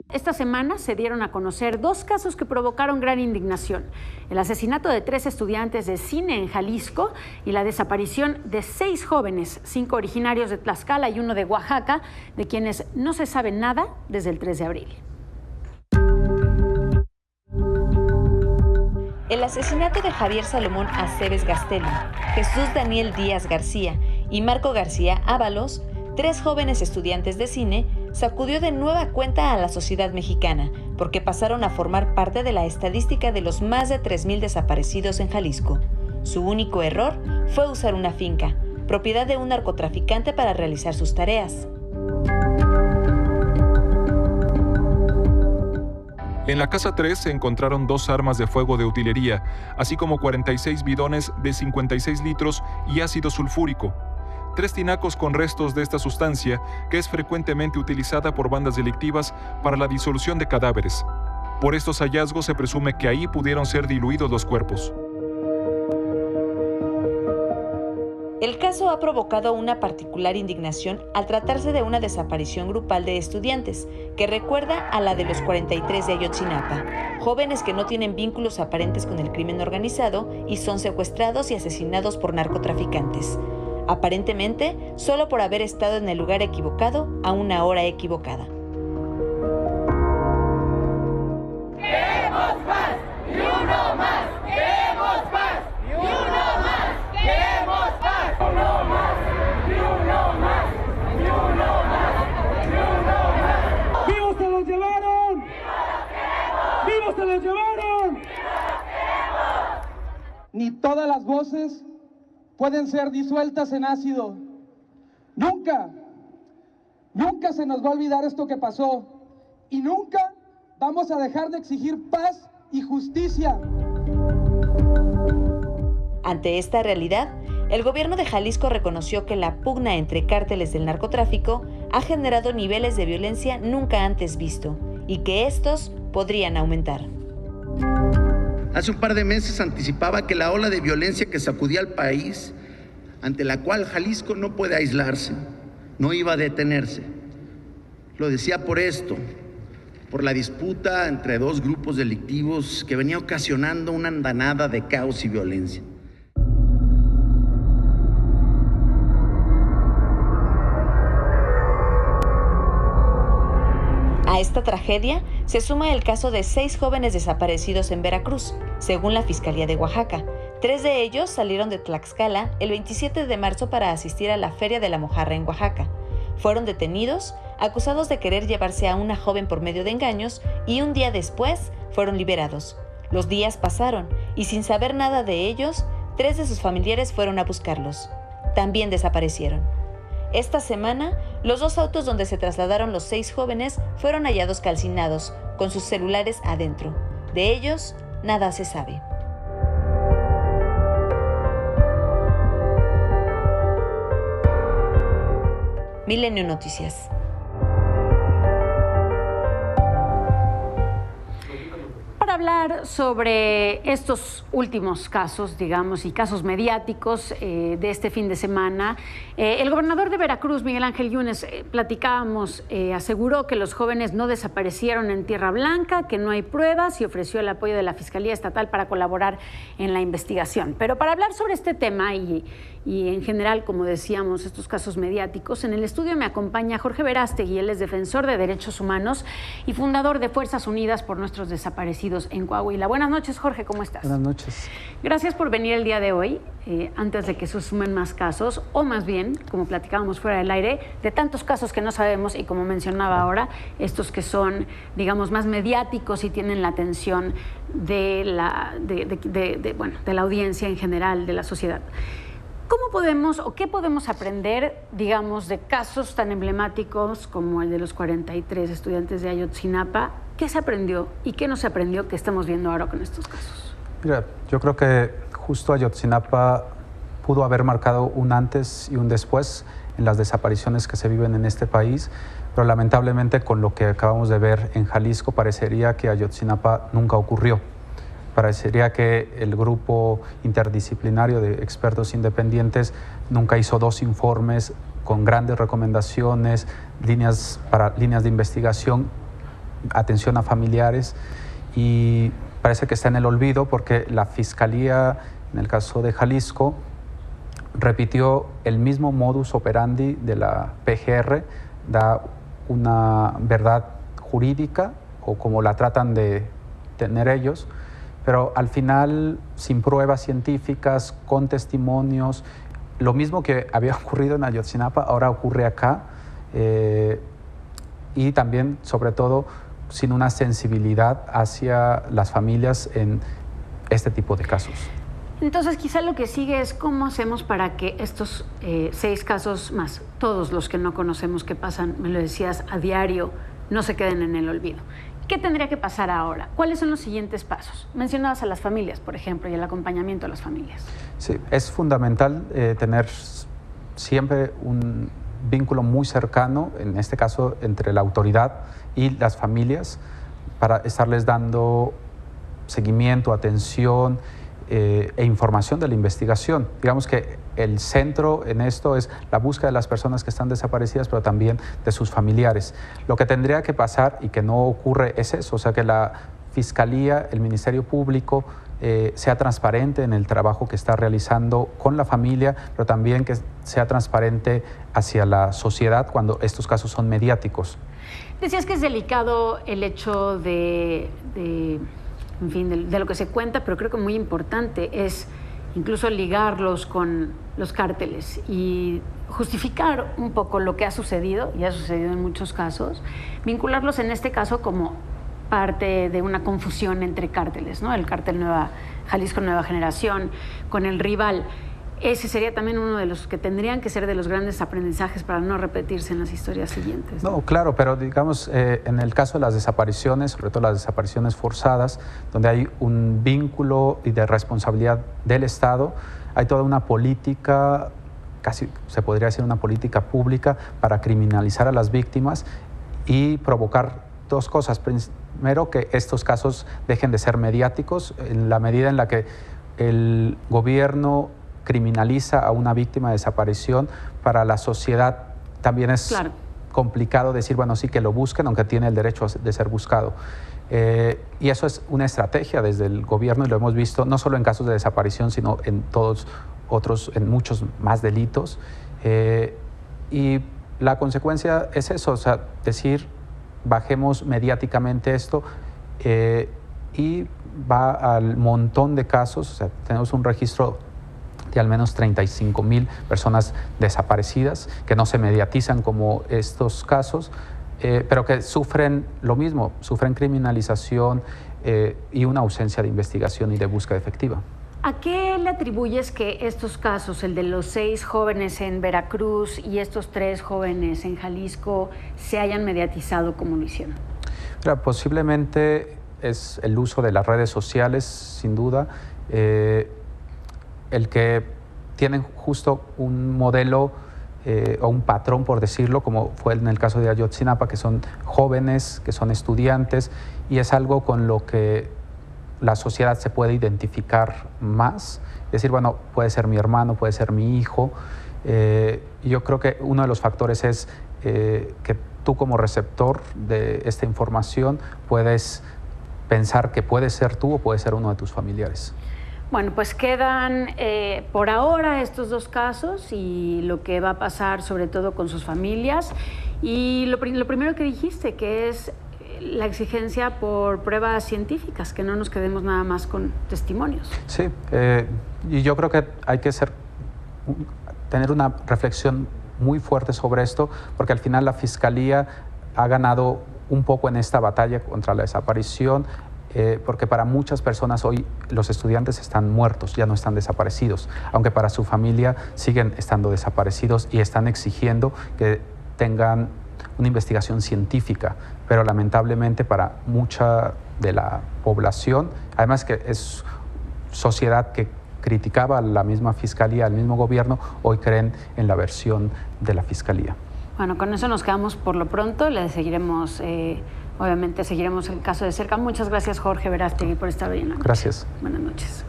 Esta semana se dieron a conocer dos casos que provocaron gran indignación: el asesinato de 3 estudiantes de cine en Jalisco y la desaparición de 6 jóvenes, 5 originarios de Tlaxcala y 1 de Oaxaca, de quienes no se sabe nada desde el 3 de abril. El asesinato de Javier Salomón Aceves Gastelum, Jesús Daniel Díaz García y Marco García Ábalos, 3 jóvenes estudiantes de cine, sacudió de nueva cuenta a la sociedad mexicana, porque pasaron a formar parte de la estadística de los más de 3,000 desaparecidos en Jalisco. Su único error fue usar una finca, propiedad de un narcotraficante, para realizar sus tareas. En la casa 3 se encontraron 2 armas de fuego de utilería, así como 46 bidones de 56 litros y ácido sulfúrico. 3 tinacos con restos de esta sustancia, que es frecuentemente utilizada por bandas delictivas para la disolución de cadáveres. Por estos hallazgos se presume que ahí pudieron ser diluidos los cuerpos. El caso ha provocado una particular indignación al tratarse de una desaparición grupal de estudiantes, que recuerda a la de los 43 de Ayotzinapa, jóvenes que no tienen vínculos aparentes con el crimen organizado y son secuestrados y asesinados por narcotraficantes. Aparentemente, solo por haber estado en el lugar equivocado a una hora equivocada. ¡Queremos más! ¡Y uno más! ¡Queremos más! ¡Y uno más! ¡Queremos más! ¡Uno más! ¡Y uno más! ¡Y uno más! ¡Y uno más! ¡Vivos se los llevaron! ¡Vivos se los llevaron! ¡Vivos los queremos! Ni todas las voces pueden ser disueltas en ácido. Nunca se nos va a olvidar esto que pasó, y nunca vamos a dejar de exigir paz y justicia. Ante esta realidad, el gobierno de Jalisco reconoció que la pugna entre cárteles del narcotráfico ha generado niveles de violencia nunca antes visto y que estos podrían aumentar. Hace un par de meses anticipaba que la ola de violencia que sacudía al país, ante la cual Jalisco no puede aislarse, no iba a detenerse. Lo decía por esto, por la disputa entre 2 grupos delictivos que venía ocasionando una andanada de caos y violencia. A esta tragedia se suma el caso de 6 jóvenes desaparecidos en Veracruz, según la Fiscalía de Oaxaca. 3 de ellos salieron de Tlaxcala el 27 de marzo para asistir a la Feria de la Mojarra en Oaxaca. Fueron detenidos, acusados de querer llevarse a una joven por medio de engaños, y un día después fueron liberados. Los días pasaron y, sin saber nada de ellos, 3 de sus familiares fueron a buscarlos. También desaparecieron. Esta semana, los 2 autos donde se trasladaron los 6 jóvenes fueron hallados calcinados, con sus celulares adentro. De ellos, nada se sabe. Milenio Noticias. Para hablar sobre estos últimos casos, digamos, y casos mediáticos de este fin de semana, el gobernador de Veracruz, Miguel Ángel Yunes, platicábamos, aseguró que los jóvenes no desaparecieron en Tierra Blanca, que no hay pruebas, y ofreció el apoyo de la Fiscalía Estatal para colaborar en la investigación. Pero para hablar sobre este tema y en general, como decíamos, estos casos mediáticos, en el estudio me acompaña Jorge Verástegui. Él es defensor de derechos humanos y fundador de Fuerzas Unidas por Nuestros Desaparecidos en Coahuila. Buenas noches, Jorge, ¿cómo estás? Buenas noches. Gracias por venir el día de hoy, antes de que se sumen más casos, o más bien, como platicábamos fuera del aire, de tantos casos que no sabemos, y como mencionaba ahora, estos que son, digamos, más mediáticos y tienen la atención de la audiencia en general, de la sociedad. ¿Cómo podemos o qué podemos aprender, digamos, de casos tan emblemáticos como el de los 43 estudiantes de Ayotzinapa? ¿Qué se aprendió y qué no se aprendió que estamos viendo ahora con estos casos? Mira, yo creo que justo Ayotzinapa pudo haber marcado un antes y un después en las desapariciones que se viven en este país, pero lamentablemente con lo que acabamos de ver en Jalisco parecería que Ayotzinapa nunca ocurrió. Parecería que el grupo interdisciplinario de expertos independientes nunca hizo 2 informes con grandes recomendaciones, líneas de investigación, atención a familiares, y parece que está en el olvido porque la Fiscalía, en el caso de Jalisco, repitió el mismo modus operandi de la PGR, da una verdad jurídica o como la tratan de tener ellos, pero al final sin pruebas científicas, con testimonios, lo mismo que había ocurrido en Ayotzinapa ahora ocurre acá, y también sobre todo sin una sensibilidad hacia las familias en este tipo de casos. Entonces, quizá lo que sigue es cómo hacemos para que estos 6 casos más, todos los que no conocemos que pasan, me lo decías, a diario, no se queden en el olvido. ¿Qué tendría que pasar ahora? ¿Cuáles son los siguientes pasos? Mencionabas a las familias, por ejemplo, y el acompañamiento a las familias. Sí, es fundamental tener siempre un vínculo muy cercano, en este caso entre la autoridad y las familias, para estarles dando seguimiento, atención, e información de la investigación. Digamos que el centro en esto es la búsqueda de las personas que están desaparecidas, pero también de sus familiares. Lo que tendría que pasar y que no ocurre es eso, o sea, que la Fiscalía, el Ministerio Público sea transparente en el trabajo que está realizando con la familia, pero también que sea transparente hacia la sociedad cuando estos casos son mediáticos. Decías que es delicado el hecho en fin, de lo que se cuenta, pero creo que muy importante es incluso ligarlos con los cárteles y justificar un poco lo que ha sucedido, y ha sucedido en muchos casos, vincularlos en este caso como parte de una confusión entre cárteles, ¿no? El cártel Jalisco Nueva Generación con el rival. Ese sería también uno de los que tendrían que ser de los grandes aprendizajes para no repetirse en las historias siguientes, ¿no? No, claro, pero digamos, en el caso de las desapariciones, sobre todo las desapariciones forzadas, donde hay un vínculo y de responsabilidad del Estado, hay toda una política, casi se podría decir una política pública para criminalizar a las víctimas y provocar 2 cosas. Primero, que estos casos dejen de ser mediáticos en la medida en la que el gobierno criminaliza a una víctima de desaparición. Para la sociedad también es complicado decir, bueno, sí que lo busquen, aunque tiene el derecho de ser buscado. Y eso es una estrategia desde el gobierno y lo hemos visto no solo en casos de desaparición, sino en todos otros, en muchos más delitos. Y la consecuencia es eso, o sea, decir, bajemos mediáticamente esto, y va al montón de casos. O sea, tenemos un registro de al menos 35,000 personas desaparecidas que no se mediatizan como estos casos, pero que sufren lo mismo, sufren criminalización y una ausencia de investigación y de búsqueda efectiva. ¿A qué le atribuyes que estos casos, el de los 6 jóvenes en Veracruz y estos 3 jóvenes en Jalisco, se hayan mediatizado como lo hicieron? Mira, posiblemente es el uso de las redes sociales, sin duda, el que tienen justo un modelo o un patrón, por decirlo, como fue en el caso de Ayotzinapa, que son jóvenes, que son estudiantes, y es algo con lo que la sociedad se puede identificar más. Decir, bueno, puede ser mi hermano, puede ser mi hijo. Yo creo que uno de los factores es que tú como receptor de esta información puedes pensar que puede ser tú o puede ser uno de tus familiares. Bueno, pues quedan por ahora estos 2 casos y lo que va a pasar sobre todo con sus familias. Y lo primero que dijiste, que es la exigencia por pruebas científicas, que no nos quedemos nada más con testimonios. Sí, y yo creo que hay que tener una reflexión muy fuerte sobre esto, porque al final la Fiscalía ha ganado un poco en esta batalla contra la desaparición, porque para muchas personas hoy los estudiantes están muertos, ya no están desaparecidos, aunque para su familia siguen estando desaparecidos y están exigiendo que tengan una investigación científica, pero lamentablemente para mucha de la población, además que es sociedad que criticaba a la misma Fiscalía, al mismo gobierno, hoy creen en la versión de la Fiscalía. Bueno, con eso nos quedamos por lo pronto, le seguiremos... Obviamente seguiremos el caso de cerca. Muchas gracias, Jorge Verástegui, por estar hoy en la noche. Gracias. Buenas noches.